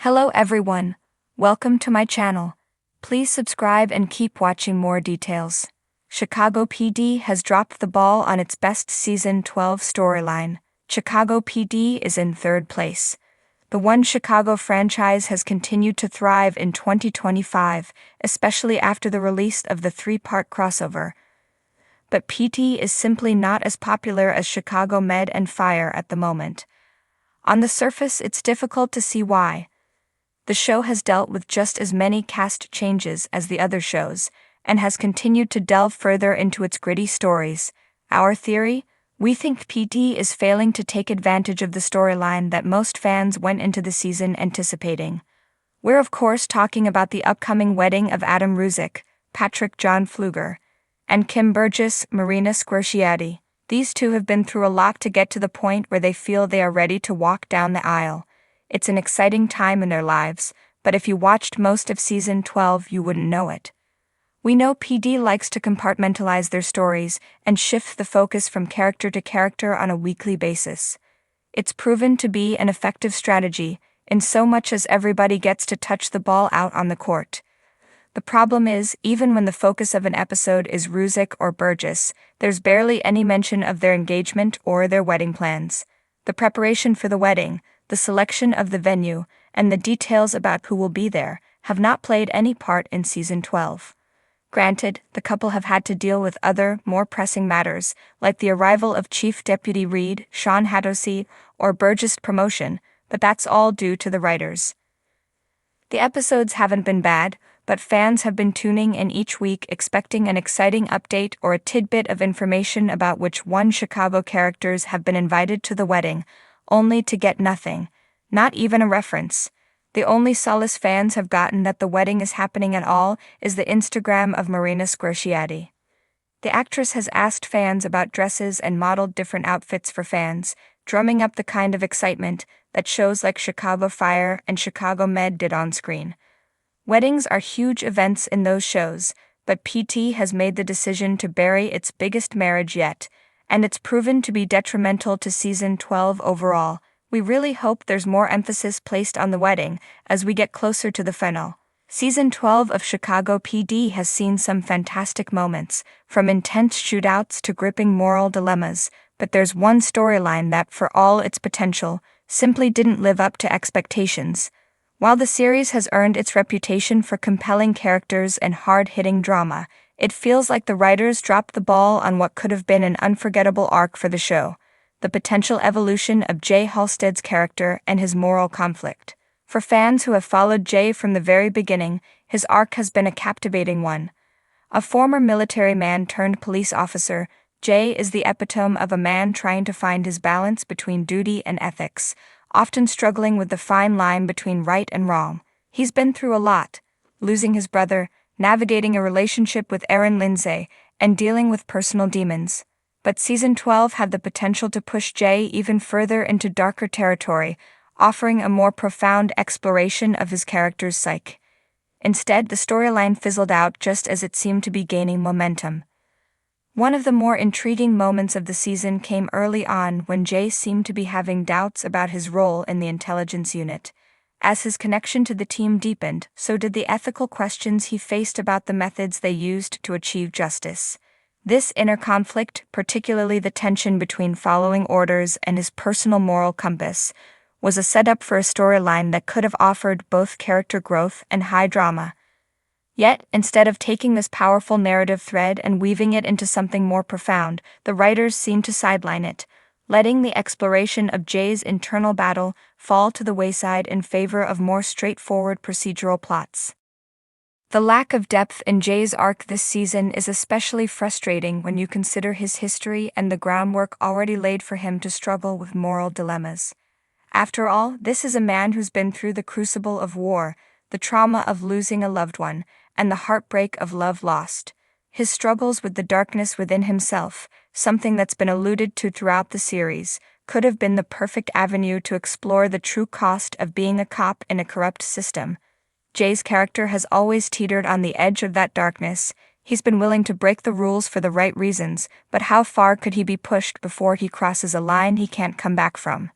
Hello everyone, welcome to my channel. Please subscribe and keep watching more details. Chicago PD has dropped the ball on its best Season 12 storyline. Chicago PD is in third place. The One Chicago franchise has continued to thrive in 2025, especially after the release of the three-part crossover. But PD is simply not as popular as Chicago Med and Fire at the moment. On the surface, it's difficult to see why. The show has dealt with just as many cast changes as the other shows, and has continued to delve further into its gritty stories. Our theory? We think PD is failing to take advantage of the storyline that most fans went into the season anticipating. We're of course talking about the upcoming wedding of Adam Ruzek, Patrick John Pfluger, and Kim Burgess, Marina Squarciati. These two have been through a lot to get to the point where they feel they are ready to walk down the aisle. It's an exciting time in their lives, but if you watched most of Season 12 you wouldn't know it. We know PD likes to compartmentalize their stories and shift the focus from character to character on a weekly basis. It's proven to be an effective strategy, in so much as everybody gets to touch the ball out on the court. The problem is, even when the focus of an episode is Ruzek or Burgess, there's barely any mention of their engagement or their wedding plans. The preparation for the wedding, the selection of the venue, and the details about who will be there have not played any part in Season 12. Granted, the couple have had to deal with other, more pressing matters, like the arrival of Chief Deputy Reed, Sean Hatosy, or Burgess' promotion, but that's all due to the writers. The episodes haven't been bad, but fans have been tuning in each week expecting an exciting update or a tidbit of information about which One Chicago characters have been invited to the wedding, only to get nothing, not even a reference. The only solace fans have gotten that the wedding is happening at all is the Instagram of Marina Squarciati. The actress has asked fans about dresses and modeled different outfits for fans, drumming up the kind of excitement that shows like Chicago Fire and Chicago Med did on screen. Weddings are huge events in those shows, but PT has made the decision to bury its biggest marriage yet, and it's proven to be detrimental to Season 12 overall. We really hope there's more emphasis placed on the wedding as we get closer to the finale. Season 12 of Chicago PD has seen some fantastic moments, from intense shootouts to gripping moral dilemmas, but there's one storyline that, for all its potential, simply didn't live up to expectations. While the series has earned its reputation for compelling characters and hard-hitting drama, it feels like the writers dropped the ball on what could have been an unforgettable arc for the show: the potential evolution of Jay Halstead's character and his moral conflict. For fans who have followed Jay from the very beginning, his arc has been a captivating one. A former military man turned police officer, Jay is the epitome of a man trying to find his balance between duty and ethics, often struggling with the fine line between right and wrong. He's been through a lot, losing his brother, navigating a relationship with Erin Lindsay, and dealing with personal demons. But Season 12 had the potential to push Jay even further into darker territory, offering a more profound exploration of his character's psyche. Instead, the storyline fizzled out just as it seemed to be gaining momentum. One of the more intriguing moments of the season came early on when Jay seemed to be having doubts about his role in the intelligence unit. As his connection to the team deepened, so did the ethical questions he faced about the methods they used to achieve justice. This inner conflict, particularly the tension between following orders and his personal moral compass, was a setup for a storyline that could have offered both character growth and high drama. Yet, instead of taking this powerful narrative thread and weaving it into something more profound, the writers seemed to sideline it, letting the exploration of Jay's internal battle fall to the wayside in favor of more straightforward procedural plots. The lack of depth in Jay's arc this season is especially frustrating when you consider his history and the groundwork already laid for him to struggle with moral dilemmas. After all, this is a man who's been through the crucible of war, the trauma of losing a loved one, and the heartbreak of love lost. His struggles with the darkness within himself, something that's been alluded to throughout the series, could have been the perfect avenue to explore the true cost of being a cop in a corrupt system. Jay's character has always teetered on the edge of that darkness. He's been willing to break the rules for the right reasons, but how far could he be pushed before he crosses a line he can't come back from?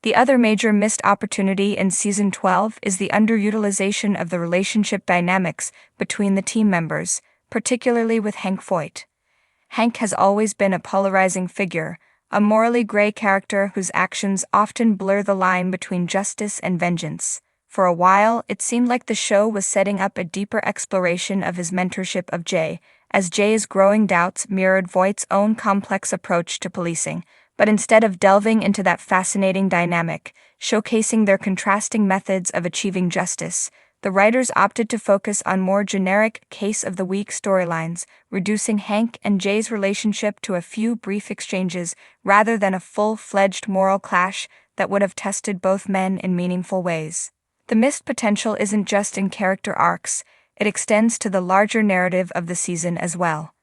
The other major missed opportunity in Season 12 is the underutilization of the relationship dynamics between the team members, particularly with Hank Foyt. Hank has always been a polarizing figure, a morally gray character whose actions often blur the line between justice and vengeance. For a while, it seemed like the show was setting up a deeper exploration of his mentorship of Jay, as Jay's growing doubts mirrored Voight's own complex approach to policing. But instead of delving into that fascinating dynamic, showcasing their contrasting methods of achieving justice, the writers opted to focus on more generic case-of-the-week storylines, reducing Hank and Jay's relationship to a few brief exchanges rather than a full-fledged moral clash that would have tested both men in meaningful ways. The missed potential isn't just in character arcs, it extends to the larger narrative of the season as well.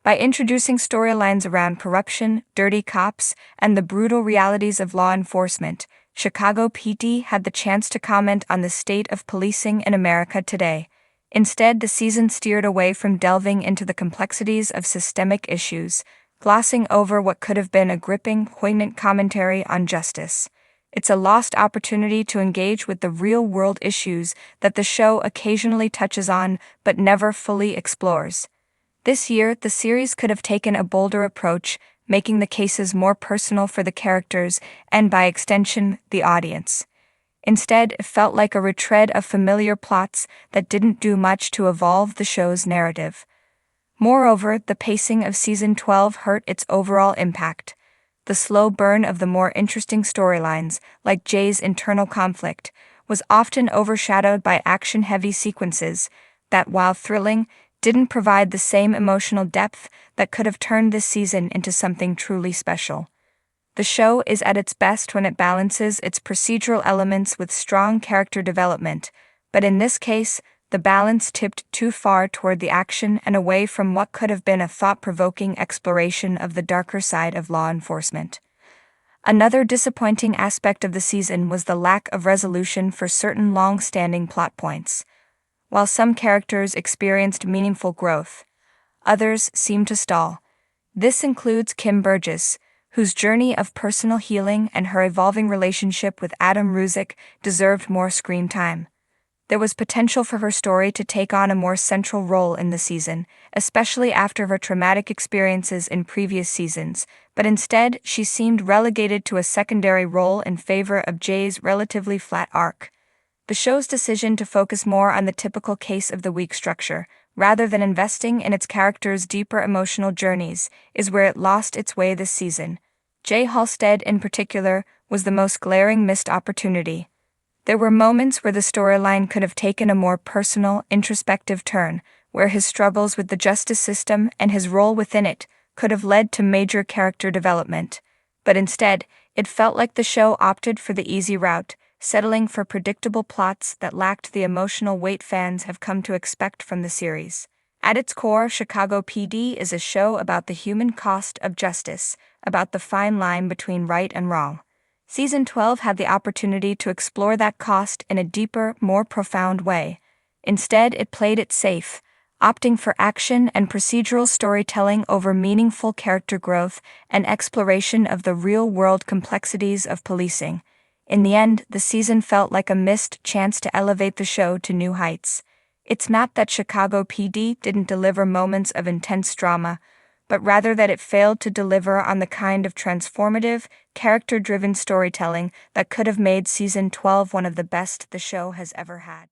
By introducing storylines around corruption, dirty cops, and the brutal realities of law enforcement, Chicago PD had the chance to comment on the state of policing in America today. Instead, the season steered away from delving into the complexities of systemic issues, glossing over what could have been a gripping, poignant commentary on justice. It's a lost opportunity to engage with the real-world issues that the show occasionally touches on but never fully explores. This year, the series could have taken a bolder approach, making the cases more personal for the characters and, by extension, the audience. Instead, it felt like a retread of familiar plots that didn't do much to evolve the show's narrative. Moreover, the pacing of Season 12 hurt its overall impact. The slow burn of the more interesting storylines, like Jay's internal conflict, was often overshadowed by action-heavy sequences that, while thrilling, didn't provide the same emotional depth that could have turned this season into something truly special. The show is at its best when it balances its procedural elements with strong character development, but in this case, the balance tipped too far toward the action and away from what could have been a thought-provoking exploration of the darker side of law enforcement. Another disappointing aspect of the season was the lack of resolution for certain long-standing plot points. While some characters experienced meaningful growth, others seemed to stall. This includes Kim Burgess, whose journey of personal healing and her evolving relationship with Adam Ruzek deserved more screen time. There was potential for her story to take on a more central role in the season, especially after her traumatic experiences in previous seasons, but instead she seemed relegated to a secondary role in favor of Jay's relatively flat arc. The show's decision to focus more on the typical case-of-the-week structure, rather than investing in its characters' deeper emotional journeys, is where it lost its way this season. Jay Halstead, in particular, was the most glaring missed opportunity. There were moments where the storyline could have taken a more personal, introspective turn, where his struggles with the justice system and his role within it could have led to major character development. But instead, it felt like the show opted for the easy route, settling for predictable plots that lacked the emotional weight fans have come to expect from the series. At its core, Chicago PD is a show about the human cost of justice, about the fine line between right and wrong. Season 12 had the opportunity to explore that cost in a deeper, more profound way. Instead, it played it safe, opting for action and procedural storytelling over meaningful character growth and exploration of the real-world complexities of policing. In the end, the season felt like a missed chance to elevate the show to new heights. It's not that Chicago PD didn't deliver moments of intense drama, but rather that it failed to deliver on the kind of transformative, character-driven storytelling that could have made Season 12 one of the best the show has ever had.